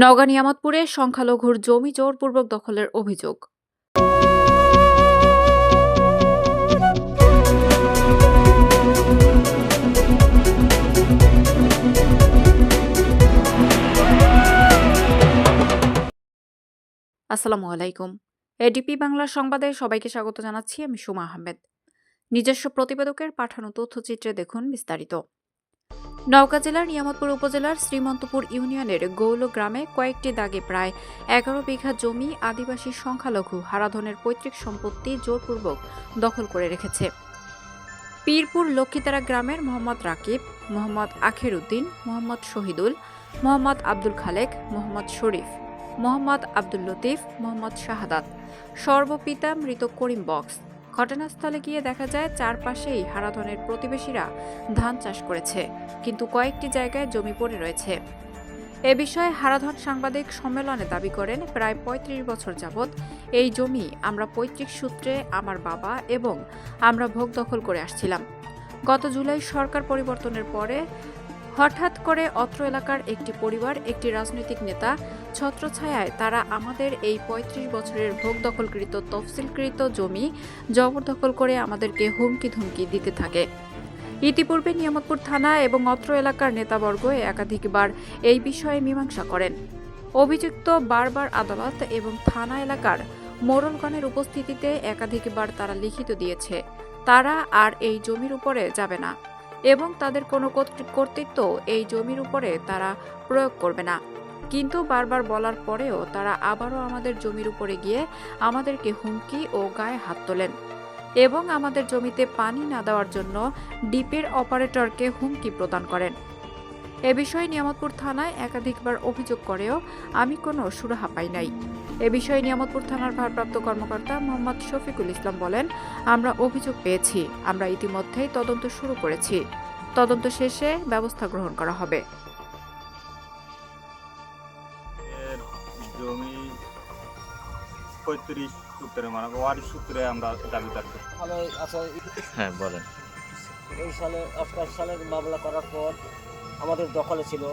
নওগাঁ নিয়ামতপুরে সংখ্যালঘুর জমি জোরপূর্বক দখলের অভিযোগ। আসসালামু আলাইকুম। এডিপি বাংলা সংবাদে সবাইকে স্বাগত জানাচ্ছি। আমি সুমা আহমেদ। নিজস্ব প্রতিবেদকের পাঠানো তথ্যচিত্রে দেখুন বিস্তারিত। নওগাঁ জেলার নিয়ামতপুর উপজেলার শ্রীমন্তপুর ইউনিয়নের গৌল গ্রামে কয়েকটি দাগে প্রায় 11 বিঘা জমি আদিবাসী সংখ্যালঘু হারাধনের পৈতৃক সম্পত্তি জোরপূর্বক দখল করে রেখেছে। পীরপুর লক্ষ্মীতারা গ্রামের মোহাম্মদ রাকিব, মোহাম্মদ আখির উদ্দিন, মোহাম্মদ শহীদুল, মোহাম্মদ আব্দুল খালেক, মোহাম্মদ শরীফ, মোহাম্মদ আব্দুল লতিফ, মোহাম্মদ শাহাদাত সর্বপিতা মৃত করিম বক্স। ঘটনাস্থলে গিয়ে দেখা যায় চারপাশেই হারাধনের প্রতিবেশীরা ধান চাষ করেছে, কিন্তু কয়েকটি জায়গায় জমি পড়ে রয়েছে। এ বিষয়ে হারাধন সাংবাদিক সম্মেলনে দাবি করেন, প্রায় ৩৫ বছর যাবৎ এই জমি আমরা পৈতৃক সূত্রে আমার বাবা এবং আমরা ভোগ দখল করে আসছিলাম। গত জুলাই সরকার পরিবর্তনের পরে হঠাৎ করে অত্র এলাকার একটি পরিবার, একটি রাজনৈতিক নেতা ছত্রছায়ায় তারা আমাদের এই ৩৫ বছরের ভোগ দখলকৃত তফসিলকৃত জমি জবরদখল করে আমাদেরকে হুমকি ধুমকি দিতে থাকে। ইতিপূর্বে নিয়ামতপুর থানা এবং অত্র এলাকার নেতাবর্গ একাধিকবার এই বিষয়ে মীমাংসা করেন। অভিযুক্ত বারবার আদালত এবং থানা এলাকার মোড়লগণের উপস্থিতিতে একাধিকবার তারা লিখিত দিয়েছে তারা আর এই জমির উপরে যাবে না এবং তাদের কোনো কর্তৃত্ব এই জমির উপরে তারা প্রয়োগ করবে না। কিন্তু বারবার বলার পরেও তারা আবারও আমাদের জমির উপরে গিয়ে আমাদেরকে হুমকি ও গায়ে হাত তোলেন এবং আমাদের জমিতে পানি না দেওয়ার জন্য ডিপের অপারেটরকে হুমকি প্রদান করেন। এ বিষয়ে নিয়ামতপুর থানায় একাধিকবার অভিযোগ করেও আমি কোনো সুরাহা পাই নাই। এ বিষয়ে নিয়ামতপুর থানার ভারপ্রাপ্ত কর্মকর্তা মোহাম্মদ শফিকুল ইসলাম বলেন, আমরা অভিযোগ পেয়েছি, আমরা ইতিমধ্যেই তদন্ত শুরু করেছি, তদন্ত শেষে ব্যবস্থা গ্রহণ করা হবে। জমি 35 সূত্রে মানে ওয়ারিশ সূত্রে আমরা দাবি করছি। হ্যাঁ বলেন। এই সালে 88 সালের মামলা করার পর আমাদের দখলে ছিল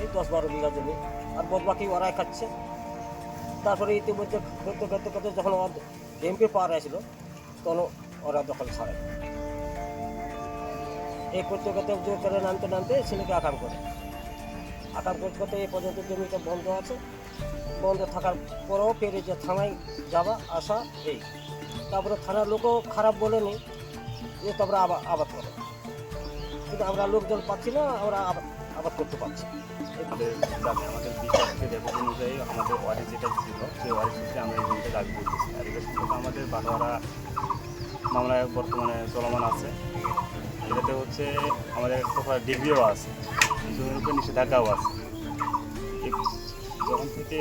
এই 10-12 বিঘা জমি, আর বাকি ওরাই খাচ্ছে। তারপরে ইতিমধ্যে করতে করতে করতে যখন এমপি পাওয়ার আসছিল তখন ওরা দখল ছাড়ে। এই করতে করতে জোর করে নামতে নামতে ছেলেকে আকাম করতে করতে এই পর্যন্ত জমিটা বন্ধ আছে। বন্ধ থাকার পরেও পেরে যে থানায় যাওয়া আসা এই, তারপরে থানার লোকও খারাপ বলেনি যে তারপরে আবাদ করে, কিন্তু আমরা লোকজন পাচ্ছি না, আমরা আবাদ করতে পারছি। আমাদের বিচারকে রেকর্ড অনুযায়ী আমাদের ওয়ারিশ যেটা ছিল সেই ওয়ারিশ সূত্রে আমরা এই জমিটা দাবি করতেছি। আর এটা সম্পর্কে আমাদের বাটোয়ারা মামলায় বর্তমানে চলমান আছে। এটাতে হচ্ছে আমাদের কোথাও ডিগ্রিও আছে, জমির উপরে নিষেধাজ্ঞাও আছে। যখন থেকে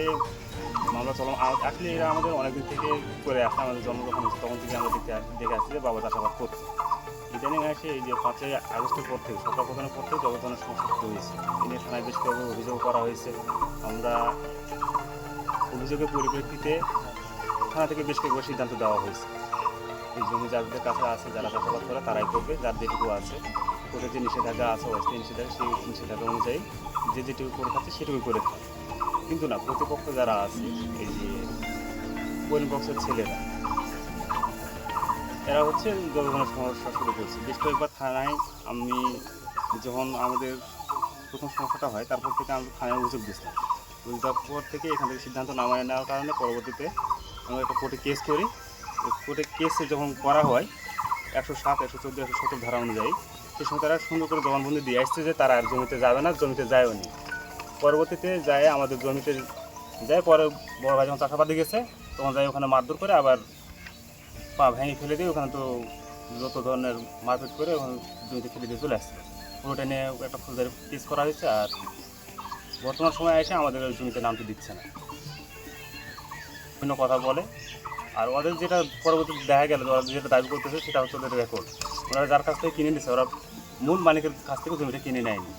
মামলা চলমান আসলে এরা আমাদের অনেকদিন থেকে করে আসে, আমাদের জন্ম যখন তখন থেকে আমরা দেখে আসছি যে বাবা চাষাবাদ করছে। ইদানিং আসে এই যে 5ই আগস্টের পর থেকে সরকার প্রধানের পর থেকে জগৎজনের সমস্যা শুরু হয়েছে। এ নিয়ে থানায় বেশ কয়েকবার অভিযোগ করা হয়েছে। আমরা অভিযোগের পরিপ্রেক্ষিতে থানা থেকে বেশ কয়েকবার সিদ্ধান্ত দেওয়া হয়েছে এই জমি যাদের কাছে আছে, যারা চাষাবাদ করে তারাই করবে, যার যেটুকু আছে কোর্টের যে নিষেধাজ্ঞা আছে অস্থায়ী নিষেধাজ্ঞা, সেই নিষেধাজ্ঞা অনুযায়ী যে যেটুকু করে খাচ্ছে সেটুকুই করে খায়। কিন্তু না, প্রতিপক্ষ যারা আছে এই যে পরিপক্ষের ছেলেরা, এরা হচ্ছে জনগণের সমস্যা শুরু করছে। বেশ কয়েকবার থানায় আমি যখন আমাদের প্রথম সমস্যাটা হয় তারপর থেকে আমরা থানায় অভিযোগ দিচ্ছিলাম। অভিযোগ পর থেকে এখান থেকে সিদ্ধান্ত না মানে নেওয়ার কারণে পরবর্তীতে আমরা একটা কোর্টে কেস করি। কোর্টে কেসে যখন করা হয় 107, 114, 117 ধারা অনুযায়ী, সে সময় তারা সুন্দর করে জবানবন্দি দিয়ে আসছে যে তারা আর জমিতে যাবে না, জমিতে যায়ও নি। পরবর্তীতে যায় আমাদের জমিতে যায়, পরে বড় ভাই যখন চাষাবাদে গেছে তখন যায় ওখানে মারধর করে আবার পা ভেঙে ফেলে দিয়ে ওখানে তো যত ধরনের মারপিট করে ওখানে জমিতে ফেলে দিয়ে চলে আসছে। পুরোটা নিয়ে একটা ফৌজদারি কেস করা হয়েছে। আর বর্তমান সময়ে এসে আমাদের ওই জমিতে নামতে দিচ্ছে না, বিভিন্ন কথা বলে। আর ওদের যেটা পরবর্তীতে দেখা গেল ওরা যেটা দাবি করতেছে সেটা হচ্ছে ওদের রেকর্ড। ওরা যার কাছ থেকে কিনে নিচ্ছে, ওরা মূল মালিকের কাছ থেকে জমিটা কিনে নেয়নি।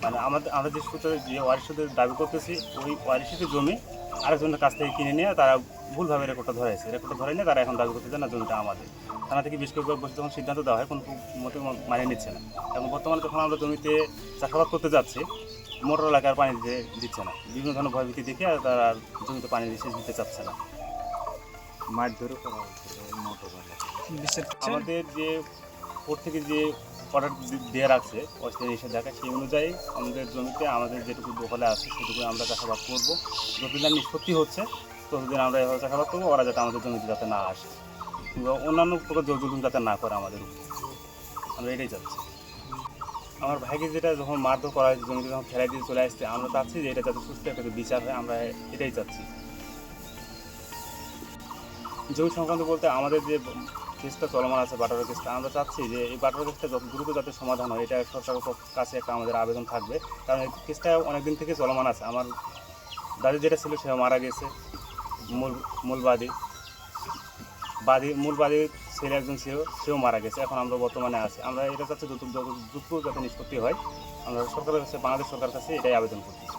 মানে আমরা যে সূত্রে যে ওয়ারিশের দাবি করতেছি ওই ওয়ারিশের জমি আরেকজনের কাছ থেকে কিনে নিয়ে তারা ভুলভাবে রেকর্ডটা ধরেছে। রেকর্ডটা ধরে নিয়ে তারা এখন দাবি করতেছে না জমিটা আমাদের। থানা থেকে বেশ কয়েকবার বসে যখন সিদ্ধান্ত দেওয়া হয় কোনো মতে মানে নিচ্ছে না। এবং বর্তমানে যখন আমরা জমিতে চাষাবাদ করতে যাচ্ছি, মোটর এলাকার পানি দিচ্ছে না, বিভিন্ন ধরনের ভয়ভীতি দেখে আর তারা আর জমিতে পানি সেচ দিতে চাচ্ছে না। মারধরও করা হচ্ছে মোটর আমাদের যে কোর্ট থেকে যে অর্ডার দিয়ে রাখছে অস্থায়ী নিষেধাজ্ঞা, সেই অনুযায়ী আমাদের জমিতে আমাদের যেটুকু দখলে আছে সেটুকু আমরা চাষাবাদ করবো। যতদিন নিষ্পত্তি হচ্ছে ততদিন আমরা এভাবে চাষাবাদ করবো, ওরা যাতে আমাদের জমিতে যাতে না আসে কিংবা অন্যান্য প্রকার জলজুলুম যাতে না করে আমাদের উপর, আমরা এটাই চাচ্ছি। আমার ভাইকে যেটা যখন মারধর করা হয়েছে, জমিতে যখন ফেলাই দিয়ে চলে আসছে, আমরা চাচ্ছি যে এটা যাতে সুস্থ একটা বিচার হয়, আমরা এটাই চাচ্ছি। জমি সংক্রান্ত বলতে আমাদের যে কেসটা চলমান আছে বাটার কেসটা, আমরা চাচ্ছি যে এই বাটার কেসটা যত দ্রুত যাতে সমাধান হয়, এটা সরকারের কাছে একটা আমাদের আবেদন থাকবে। কারণ এই কেসটা অনেক দিন থেকে চলমান আছে। আমার দাদি যেটা ছিল সেও মারা গেছে, মূল বাদী ছেলে একজন ছিল, সেও মারা গেছে, এখন আমরা বর্তমানে আছি। আমরা এটা চাচ্ছি যত দ্রুত যাতে নিষ্পত্তি হয়, আমরা সরকারের কাছে, বাংলাদেশ সরকারের কাছে এটাই আবেদন করতেছি।